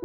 I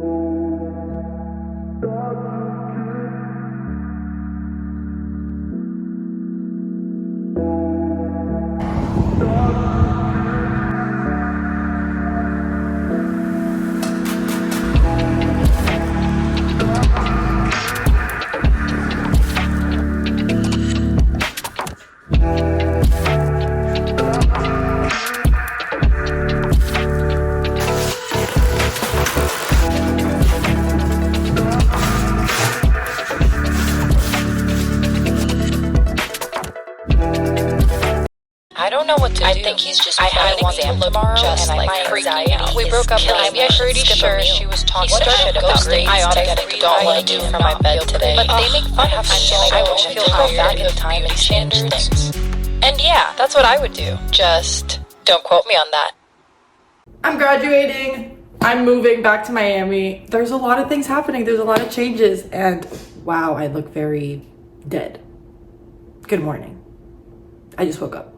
don't know what to do. I think he's just planning on exam tomorrow, just and like freaking out. We broke up. I'm pretty sure she was talking shit about grades. I ought to get a don't do for my bed today. But they make fun of me. I wish I could go back in time and change things. And yeah, that's what I would do. Just don't quote me on that. I'm graduating. I'm moving back to Miami. There's a lot of things happening. There's a lot of changes. And wow, I look very dead. Good morning. I just woke up.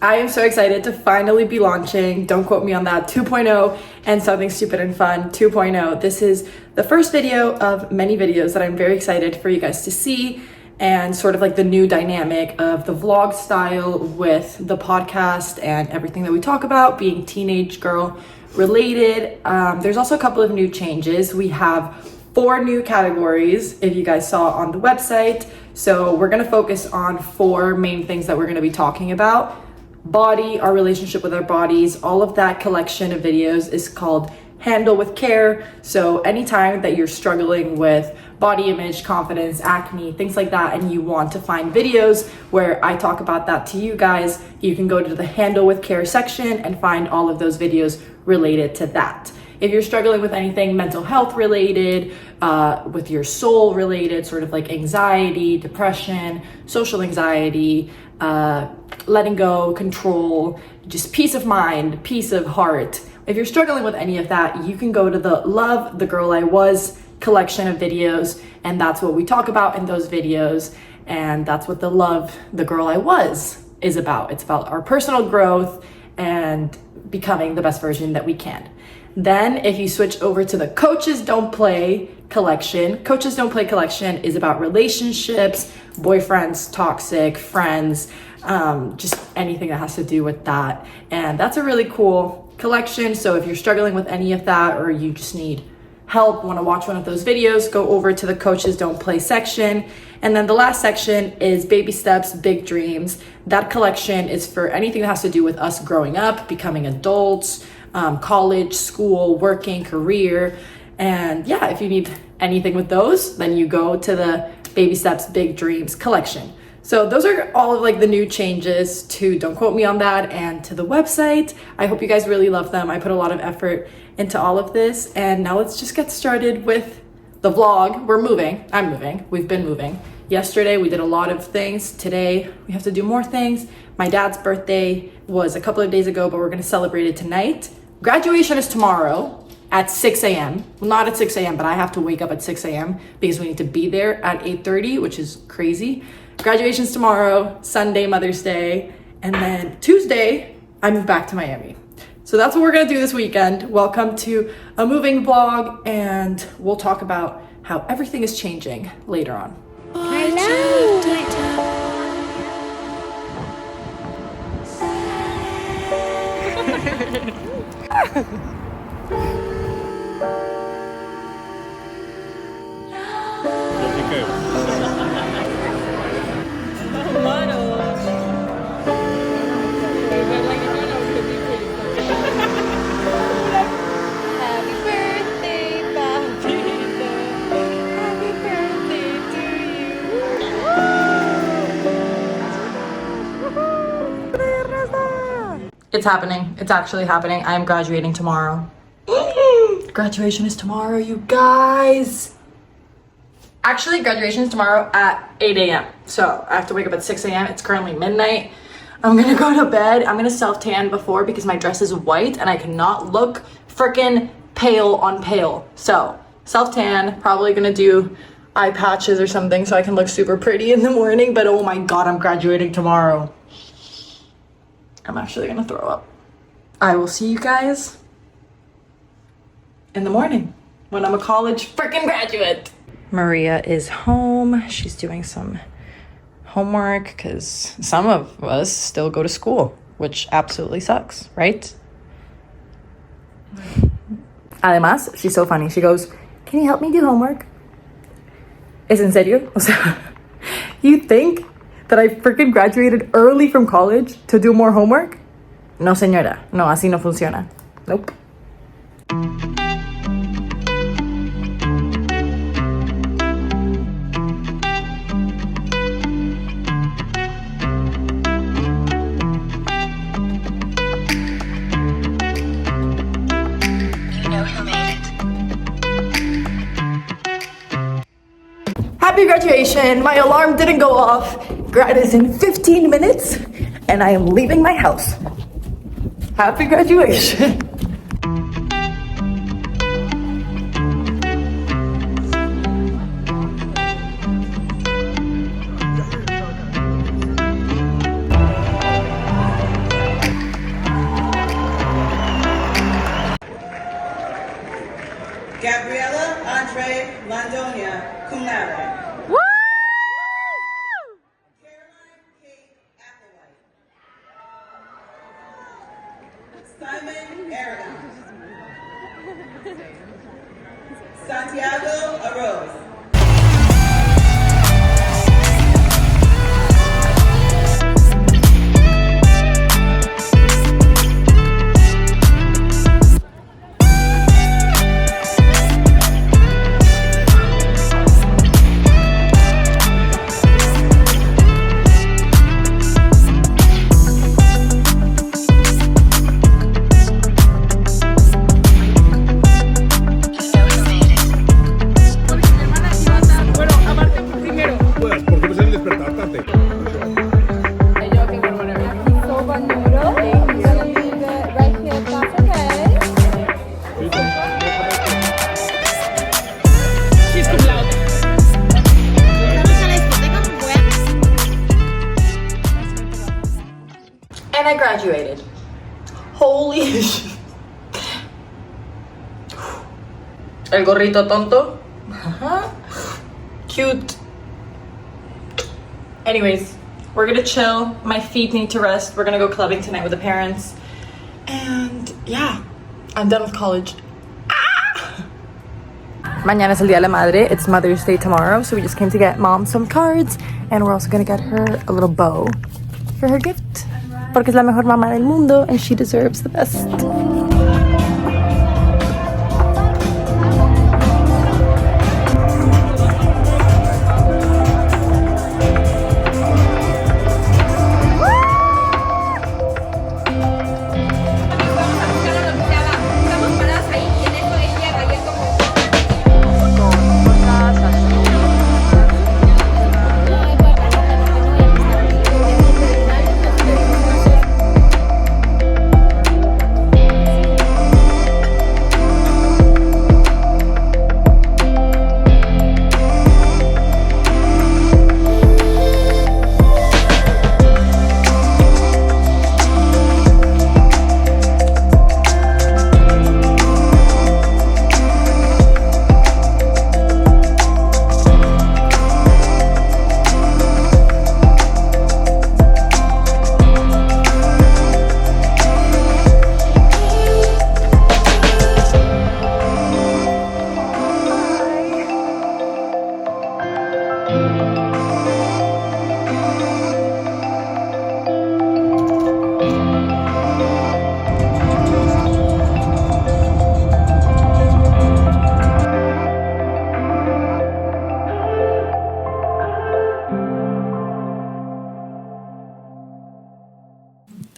I am so excited to finally be launching Don't Quote Me on That 2.0 and Something Stupid and Fun 2.0. This is the first video of many videos that I'm very excited for you guys to see, and sort of like the new dynamic of the vlog style with the podcast and everything that we talk about being teenage girl related. There's also a couple of new changes. We have 4 new categories, if you guys saw on the website. So we're gonna focus on 4 main things that we're gonna be talking about. Body, our relationship with our bodies, all of that collection of videos is called Handle with Care. So anytime that you're struggling with body image, confidence, acne, things like that, and you want to find videos where I talk about that to you guys, you can go to the Handle with Care section and find all of those videos related to that. If you're struggling with anything mental health related, with your soul related, sort of like anxiety, depression, social anxiety, letting go, control, just peace of mind, peace of heart. If you're struggling with any of that, you can go to the Love the Girl I Was collection of videos, and that's what we talk about in those videos, and that's what the Love the Girl I Was is about. It's about our personal growth and becoming the best version that we can. Then if you switch over to the Coaches Don't Play collection, Coaches Don't Play collection is about relationships, boyfriends, toxic, friends, just anything that has to do with that. And that's a really cool collection. So if you're struggling with any of that, or you just need help, want to watch one of those videos, go over to the Coaches Don't Play section. And then the last section is Baby Steps, Big Dreams. That collection is for anything that has to do with us growing up, becoming adults, college, school, working, career. And yeah, if you need anything with those, then you go to the Baby Steps, Big Dreams collection. So those are all of like the new changes to Don't Quote Me on That and to the website. I hope you guys really love them. I put a lot of effort into all of this, and now let's just get started with the vlog. We're moving. I'm moving. We've been moving. Yesterday we did a lot of things. Today we have to do more things. My dad's birthday was a couple of days ago, but we're gonna celebrate it tonight. Graduation is tomorrow at 6 a.m. Well, not at 6 a.m., but I have to wake up at 6 a.m. because we need to be there at 8:30, which is crazy. Graduation's tomorrow, Sunday, Mother's Day, and then Tuesday, I move back to Miami. So that's what we're gonna do this weekend. Welcome to a moving vlog, and we'll talk about how everything is changing later on. It's happening. It's actually happening. I am graduating tomorrow. Graduation is tomorrow, you guys. Actually, graduation is tomorrow at 8 a.m. So I have to wake up at 6 a.m. It's currently midnight. I'm gonna go to bed. I'm gonna self-tan before because my dress is white and I cannot look freaking pale on pale. So self-tan, probably gonna do eye patches or something so I can look super pretty in the morning. But oh my God, I'm graduating tomorrow. I'm actually gonna throw up. I will see you guys in the morning. when I'm a college freaking graduate. Maria is home. She's doing some homework because some of us still go to school, which absolutely sucks, right? Además, she's so funny. She goes, "Can you help me do homework?" ¿Es en serio? O sea, you think that I freaking graduated early from college to do more homework? No, señora. No, así no funciona. Nope. Happy graduation. My alarm didn't go off. Grad is in 15 minutes and I am leaving my house. Happy graduation. Gabriella Andre Londonia, cum laude. Woo! Caroline Kate Applewhite. Simon Aragon. Santiago Arroz. And I graduated. Holy shit. El gorrito tonto. Cute. Anyways, we're gonna chill. My feet need to rest. We're gonna go clubbing tonight with the parents. And yeah, I'm done with college. Mañana es el Día de la Madre. It's Mother's Day tomorrow, so we just came to get mom some cards. And we're also gonna get her a little bow for her gift. Porque es la mejor mamá del mundo and she deserves the best.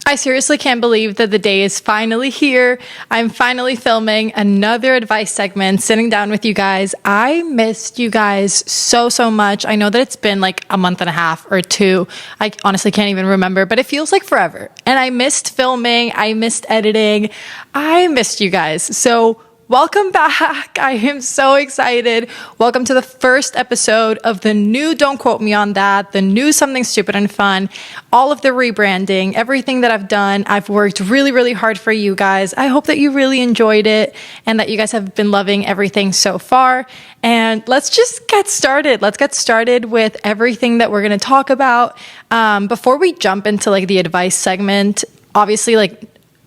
I seriously can't believe that the day is finally here. I'm finally filming another advice segment, sitting down with you guys. I missed you guys so much. I know that it's been like a month and a half or two. I honestly can't even remember, but it feels like forever. And I missed filming. I missed editing. I missed you guys. So Welcome back. I am so excited. Welcome to the first episode of the new Don't Quote Me on That, the new Something Stupid and Fun, all of the rebranding, everything that I've done. I've worked really, really hard for you guys. I hope that you really enjoyed it and that you guys have been loving everything so far. And let's just get started. Let's get started with everything that we're going to talk about. Before we jump into like the advice segment, obviously like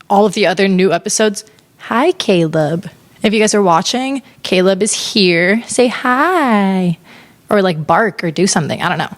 all of the other new episodes. Hi, Caleb. If you guys are watching, Caleb is here. Say hi. Or like bark or do something. I don't know.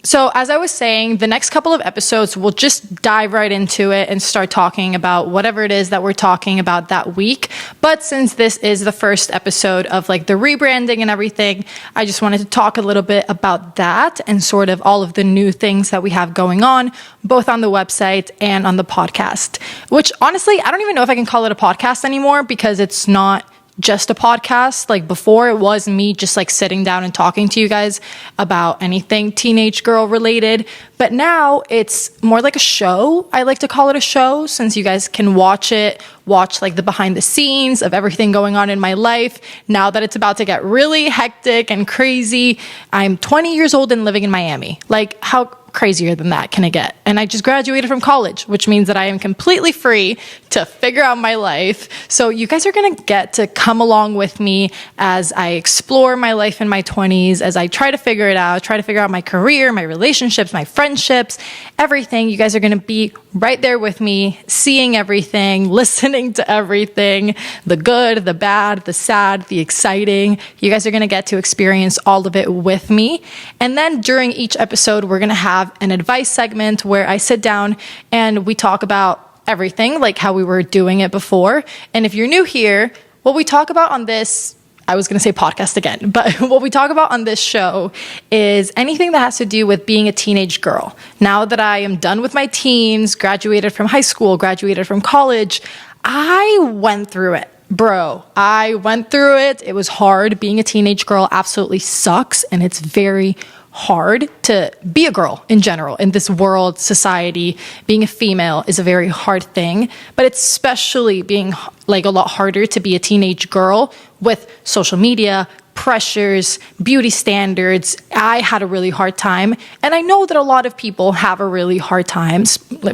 So as I was saying, the next couple of episodes, we'll just dive right into it and start talking about whatever it is that we're talking about that week. But since this is the first episode of like the rebranding and everything, I just wanted to talk a little bit about that and sort of all of the new things that we have going on, both on the website and on the podcast, which honestly, I don't even know if I can call it a podcast anymore because it's not just a podcast. Like before it was me just like sitting down and talking to you guys about anything teenage girl related, but now it's more like a show. I like to call it a show since you guys can watch like the behind the scenes of everything going on in my life. Now that it's about to get really hectic and crazy, I'm 20 years old and living in Miami. Like how crazier than that can it get? And I just graduated from college, which means that I am completely free to figure out my life. So you guys are going to get to come along with me as I explore my life in my 20s, as I try to figure it out, try to figure out my career, my relationships, my friendships, everything. You guys are going to be right there with me, seeing everything, listening to everything, the good, the bad, the sad, the exciting. You guys are going to get to experience all of it with me. And then during each episode, we're going to have an advice segment where I sit down and we talk about everything, like how we were doing it before. And if you're new here, what we talk about on this, I was going to say podcast again, but what we talk about on this show is anything that has to do with being a teenage girl. Now that I am done with my teens, graduated from high school, graduated from college, I went through it. Bro, I went through it. It was hard. Being a teenage girl absolutely sucks, and it's very hard to be a girl in general in this world, society. Being a female is a very hard thing, but it's especially being like a lot harder to be a teenage girl with social media, pressures, beauty standards. I had a really hard time, and I know that a lot of people have a really hard time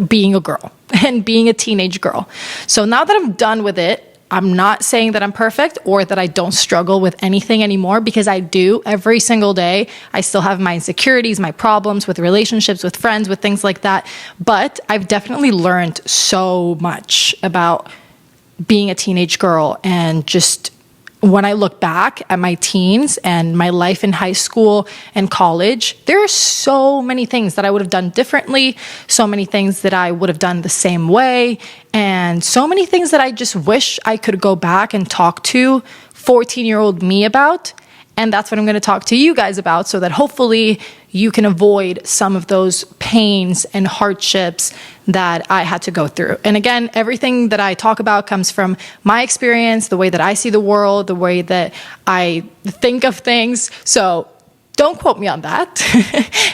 being a girl and being a teenage girl. So now that I'm done with it, I'm not saying that I'm perfect or that I don't struggle with anything anymore, because I do every single day. I still have my insecurities, my problems with relationships, with friends, with things like that. But I've definitely learned so much about being a teenage girl, and just when I look back at my teens and my life in high school and college, there are so many things that I would have done differently, so many things that I would have done the same way, and so many things that I just wish I could go back and talk to 14-year-old me about. And that's what I'm going to talk to you guys about, so that hopefully you can avoid some of those pains and hardships that I had to go through. And again, everything that I talk about comes from my experience, the way that I see the world, the way that I think of things. So don't quote me on that.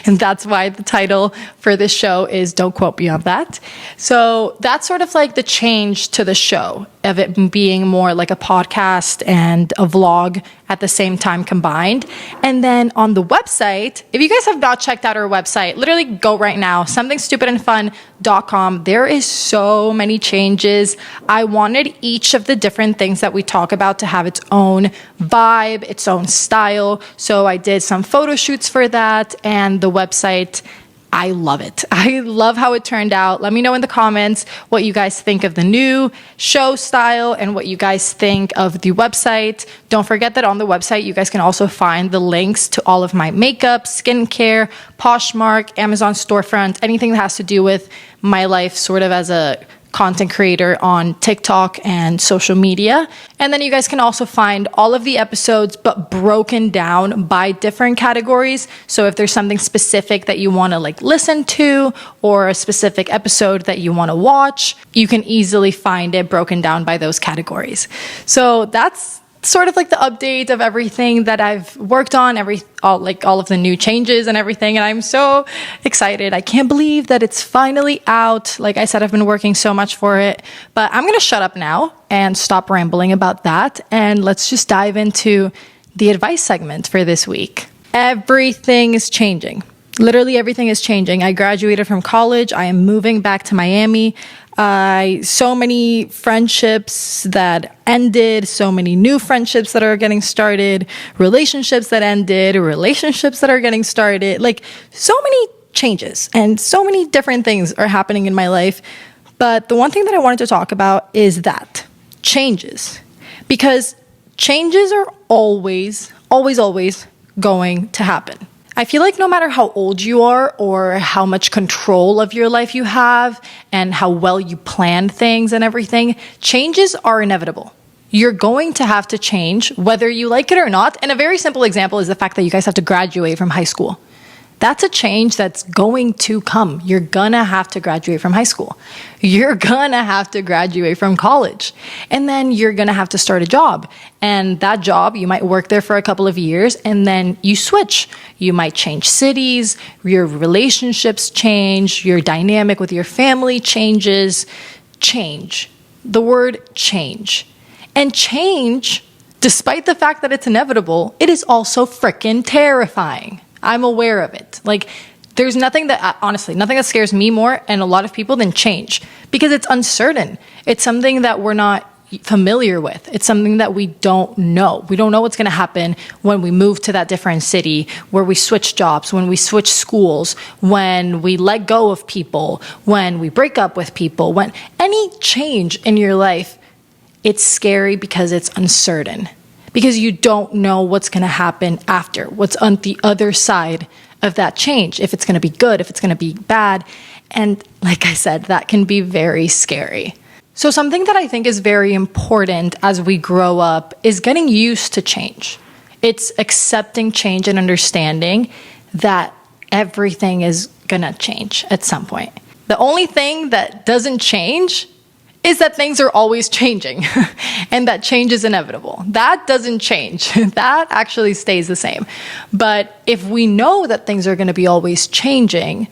And that's why the title for this show is Don't Quote Me on That. So that's sort of like the change to the show, of it being more like a podcast and a vlog at the same time combined. And then on the website, if you guys have not checked out our website, literally go right now, somethingstupidandfun.com. There is so many changes. I wanted each of the different things that we talk about to have its own vibe, its own style. So I did some photo shoots for that, and the website, I love it. I love how it turned out. Let me know in the comments what you guys think of the new show style and what you guys think of the website. Don't forget that on the website, you guys can also find the links to all of my makeup, skincare, Poshmark, Amazon storefront, anything that has to do with my life sort of as a content creator on TikTok and social media. And then you guys can also find all of the episodes, but broken down by different categories. So if there's something specific that you want to like listen to, or a specific episode that you want to watch, you can easily find it broken down by those categories. So that's sort of like the update of everything that I've worked on, all of the new changes and everything. And I'm so excited. I can't believe that it's finally out. Like I said, I've been working so much for it, but I'm going to shut up now and stop rambling about that. And let's just dive into the advice segment for this week. Everything is changing. Literally everything is changing. I graduated from college. I am moving back to Miami. So many friendships that ended, so many new friendships that are getting started, relationships that ended, relationships that are getting started. Like so many changes and so many different things are happening in my life. But the one thing that I wanted to talk about is that changes, because changes are always going to happen. I feel like no matter how old you are or how much control of your life you have and how well you plan things and everything, changes are inevitable. You're going to have to change whether you like it or not. And a very simple example is the fact that you guys have to graduate from high school. That's a change that's going to come. You're gonna have to graduate from high school. You're gonna have to graduate from college. And then you're gonna have to start a job. And that job, you might work there for a couple of years and then you switch. You might change cities, your relationships change, your dynamic with your family changes. Change. The word change. And change, despite the fact that it's inevitable, it is also freaking terrifying. I'm aware of it. Like, there's nothing that, honestly, nothing that scares me more and a lot of people than change, because it's uncertain. It's something that we're not familiar with. It's something that we don't know. We don't know what's going to happen when we move to that different city, where we switch jobs, when we switch schools, when we let go of people, when we break up with people, when any change in your life, it's scary because it's uncertain. Because you don't know what's going to happen after, what's on the other side of that change, if it's going to be good, if it's going to be bad. And like I said, that can be very scary. So something that I think is very important as we grow up is getting used to change. It's accepting change and understanding that everything is going to change at some point. The only thing that doesn't change is that things are always changing and that change is inevitable. That doesn't change. That actually stays the same. But if we know that things are going to be always changing,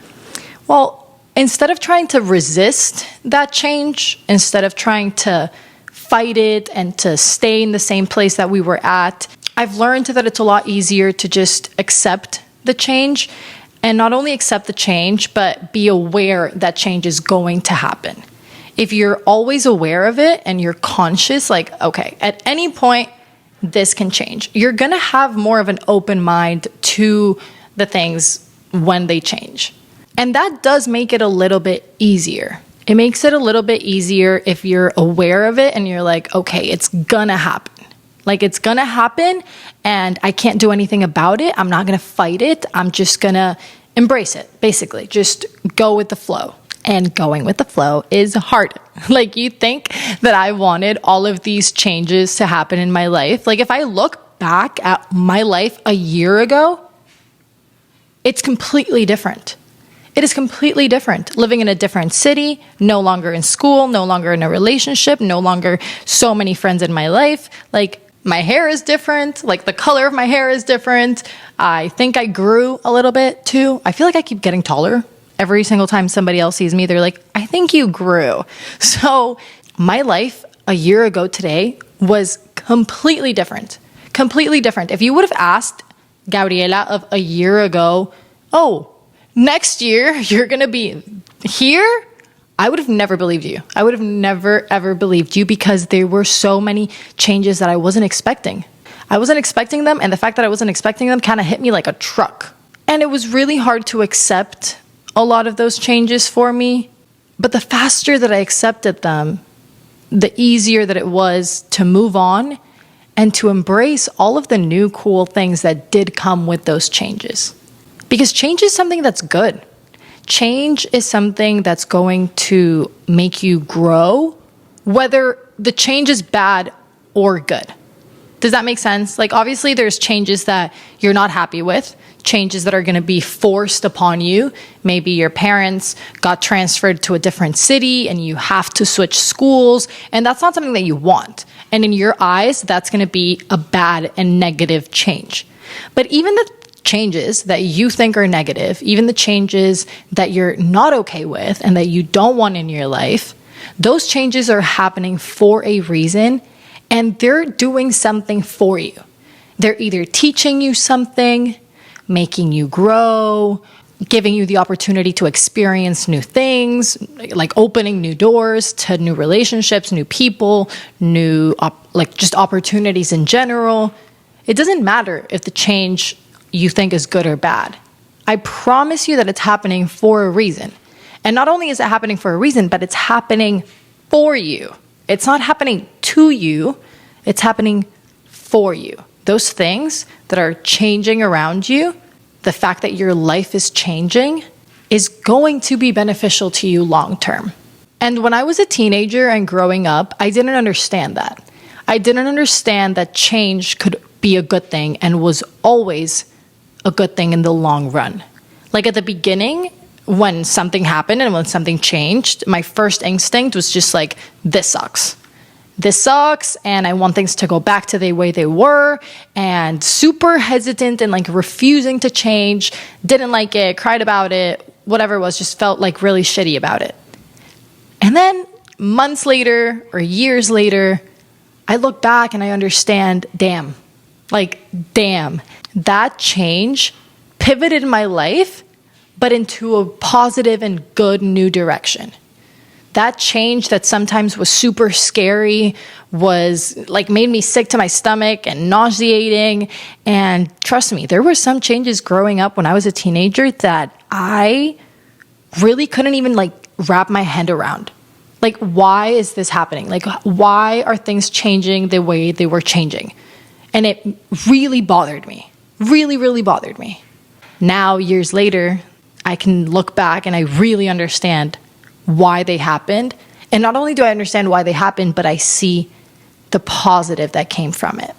well, instead of trying to resist that change, instead of trying to fight it and to stay in the same place that we were at, I've learned that it's a lot easier to just accept the change, and not only accept the change, but be aware that change is going to happen. If you're always aware of it and you're conscious, like, okay, at any point, this can change, you're going to have more of an open mind to the things when they change. And that does make it a little bit easier. It makes it a little bit easier if you're aware of it and you're like, okay, it's going to happen. Like, it's going to happen and I can't do anything about it. I'm not going to fight it. I'm just going to embrace it, basically. Just go with the flow. And going with the flow is hard. Like, you think that I wanted all of these changes to happen in my life. Like, if I look back at my life a year ago, it's completely different. It is completely different. Living in a different city, no longer in school, no longer in a relationship, no longer so many friends in my life. Like, my hair is different. Like, the color of my hair is different. I think I grew a little bit too. I feel like I keep getting taller. Every single time somebody else sees me, they're like, I think you grew. So my life a year ago today was completely different. Completely different. If you would have asked Gabriela of a year ago, oh, next year you're going to be here, I would have never believed you. I would have never, ever believed you, because there were so many changes that I wasn't expecting. I wasn't expecting them. And the fact that I wasn't expecting them kind of hit me like a truck. And it was really hard to accept a lot of those changes for me. But the faster that I accepted them, the easier that it was to move on and to embrace all of the new cool things that did come with those changes. Because change is something that's good. Change is something that's going to make you grow, whether the change is bad or good. Does that make sense? Like, obviously there's changes that you're not happy with, changes that are going to be forced upon you. Maybe your parents got transferred to a different city and you have to switch schools, and that's not something that you want. And in your eyes, that's going to be a bad and negative change. But even the changes that you think are negative, even the changes that you're not okay with and that you don't want in your life, those changes are happening for a reason, and they're doing something for you. They're either teaching you something, making you grow, giving you the opportunity to experience new things, like opening new doors to new relationships, new people, just opportunities in general. It doesn't matter if the change you think is good or bad. I promise you that it's happening for a reason. And not only is it happening for a reason, but it's happening for you. It's not happening to you, it's happening for you. Those things that are changing around you, the fact that your life is changing, is going to be beneficial to you long term. And when I was a teenager and growing up, I didn't understand that. I didn't understand that change could be a good thing and was always a good thing in the long run. Like at the beginning, when something happened and when something changed, my first instinct was just like, this sucks. This sucks, and I want things to go back to the way they were, and super hesitant and like refusing to change, didn't like it, cried about it, whatever it was, just felt like really shitty about it. And then months later or years later, I look back and I understand, damn, that change pivoted my life, but into a positive and good new direction. That change that sometimes was super scary, was like made me sick to my stomach and nauseating. And trust me, there were some changes growing up when I was a teenager that I really couldn't even like wrap my head around. Like, why is this happening? Like, why are things changing the way they were changing? And it really bothered me, really, really bothered me. Now, years later, I can look back and I really understand why they happened. And not only do I understand why they happened, but I see the positive that came from it.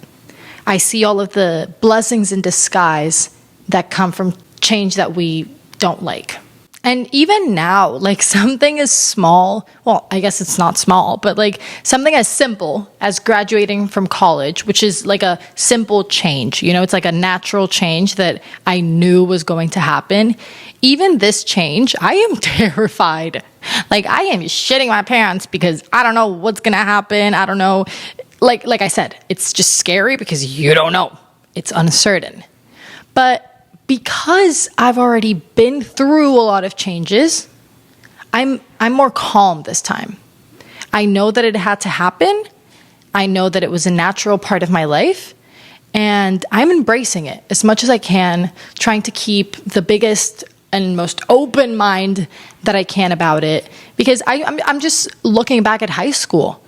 I see all of the blessings in disguise that come from change that we don't like. And even now, like something as small, well, I guess it's not small, but like something as simple as graduating from college, which is like a simple change, you know, it's like a natural change that I knew was going to happen. Even this change, I am terrified. Like I am shitting my pants because I don't know what's going to happen. I don't know. Like I said, it's just scary because you don't know. It's uncertain. But because I've already been through a lot of changes, I'm more calm this time. I know that it had to happen. I know that it was a natural part of my life, and I'm embracing it as much as I can, trying to keep the biggest and most open mind that I can about it, because I'm just looking back at high school.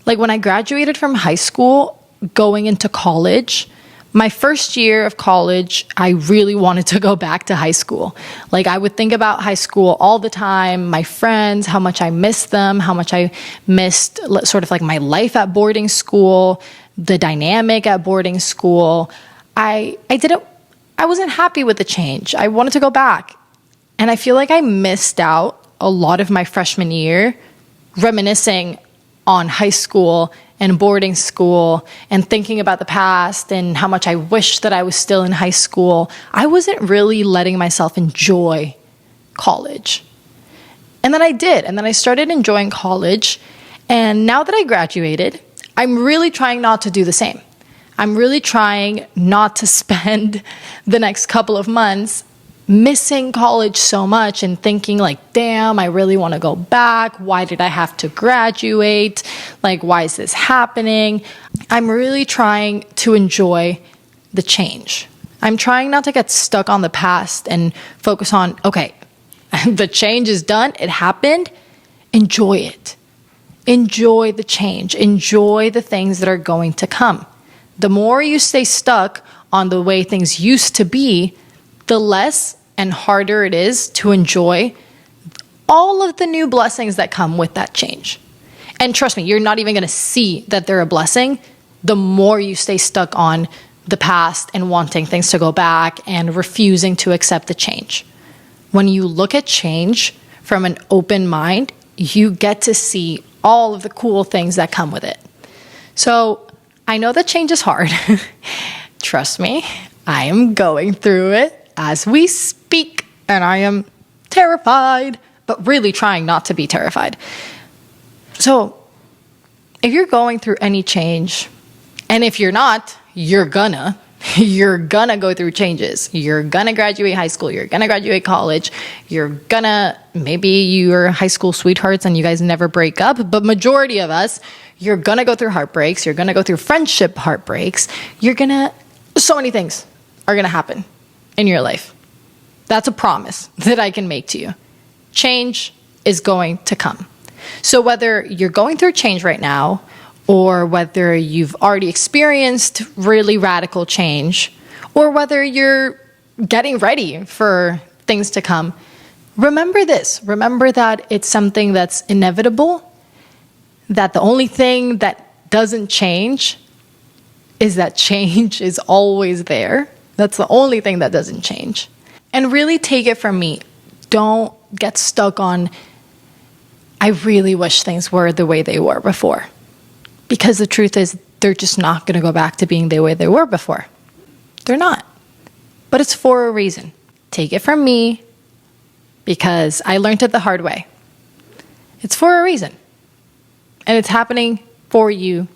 Like when I graduated from high school, going into college, my first year of college, I really wanted to go back to high school. Like I would think about high school all the time, my friends, how much I missed them, how much I missed sort of like my life at boarding school, the dynamic at boarding school. I wasn't happy with the change. I wanted to go back. And I feel like I missed out a lot of my freshman year reminiscing on high school and boarding school and thinking about the past and how much I wish that I was still in high school. I wasn't really letting myself enjoy college. And then I did. And then I started enjoying college. And now that I graduated, I'm really trying not to do the same. I'm really trying not to spend the next couple of months missing college so much and thinking like, damn, I really want to go back. Why did I have to graduate? Like, why is this happening? I'm really trying to enjoy the change. I'm trying not to get stuck on the past and focus on, okay, the change is done. It happened. Enjoy it. Enjoy the change. Enjoy the things that are going to come. The more you stay stuck on the way things used to be, the less and harder it is to enjoy all of the new blessings that come with that change. And trust me, you're not even going to see that they're a blessing the more you stay stuck on the past and wanting things to go back and refusing to accept the change. When you look at change from an open mind, you get to see all of the cool things that come with it. So I know that change is hard. Trust me, I am going through it as we speak, and I am terrified, but really trying not to be terrified. So if you're going through any change, and if you're not, you're gonna go through changes. You're gonna graduate high school. You're gonna graduate college. Maybe you're high school sweethearts and you guys never break up, but majority of us, you're gonna go through heartbreaks. You're gonna go through friendship heartbreaks. So many things are gonna happen in your life. That's a promise that I can make to you. Change is going to come. So whether you're going through change right now, or whether you've already experienced really radical change, or whether you're getting ready for things to come, remember this. Remember that it's something that's inevitable, that the only thing that doesn't change is that change is always there. That's the only thing that doesn't change. And really take it from me. Don't get stuck on, I really wish things were the way they were before. Because the truth is, they're just not going to go back to being the way they were before. They're not. But it's for a reason. Take it from me, because I learned it the hard way. It's for a reason. And it's happening for you,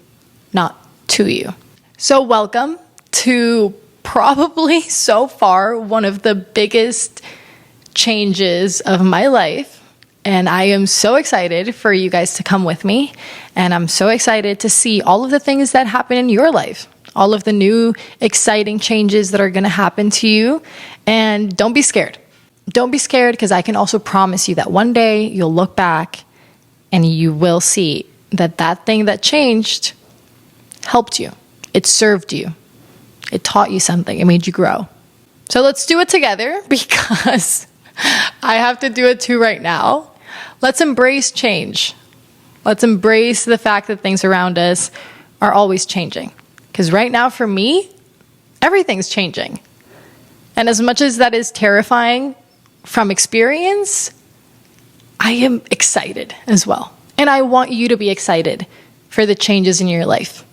not to you. So welcome to probably so far one of the biggest changes of my life. And I am so excited for you guys to come with me. And I'm so excited to see all of the things that happen in your life, all of the new exciting changes that are going to happen to you. And don't be scared. Don't be scared, because I can also promise you that one day you'll look back and you will see that that thing that changed helped you. It served you. It taught you something. It made you grow. So let's do it together, because I have to do it too right now. Let's embrace change. Let's embrace the fact that things around us are always changing. Because right now, for me, everything's changing. And as much as that is terrifying from experience, I am excited as well. And I want you to be excited for the changes in your life.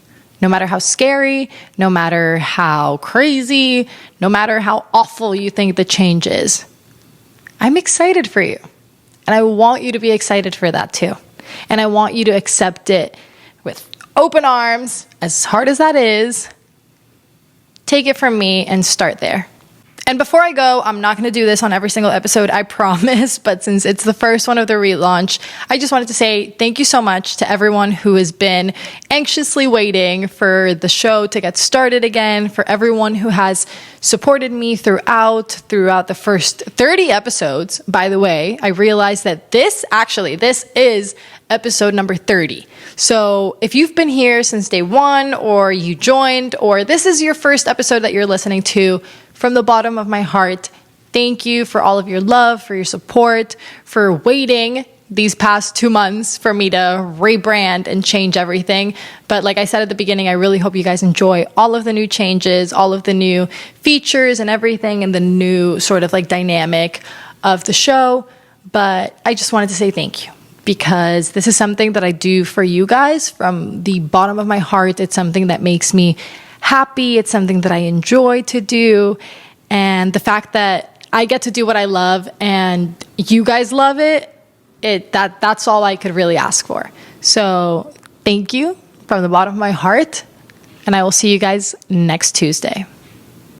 No matter how scary, no matter how crazy, no matter how awful you think the change is, I'm excited for you. And I want you to be excited for that too. And I want you to accept it with open arms, as hard as that is. Take it from me and start there. And before I go, I'm not going to do this on every single episode, I promise. But since it's the first one of the relaunch, I just wanted to say thank you so much to everyone who has been anxiously waiting for the show to get started again, for everyone who has supported me throughout the first 30 episodes. By the way, I realized that this is episode number 30. So if you've been here since day one, or you joined, or this is your first episode that you're listening to, from the bottom of my heart, thank you for all of your love, for your support, for waiting these past 2 months for me to rebrand and change everything. But like I said at the beginning, I really hope you guys enjoy all of the new changes, all of the new features and everything, and the new sort of like dynamic of the show. But I just wanted to say thank you, because this is something that I do for you guys from the bottom of my heart. It's something that makes me happy. It's something that I enjoy to do. And the fact that I get to do what I love and you guys love it, that's all I could really ask for. So thank you from the bottom of my heart. And I will see you guys next Tuesday.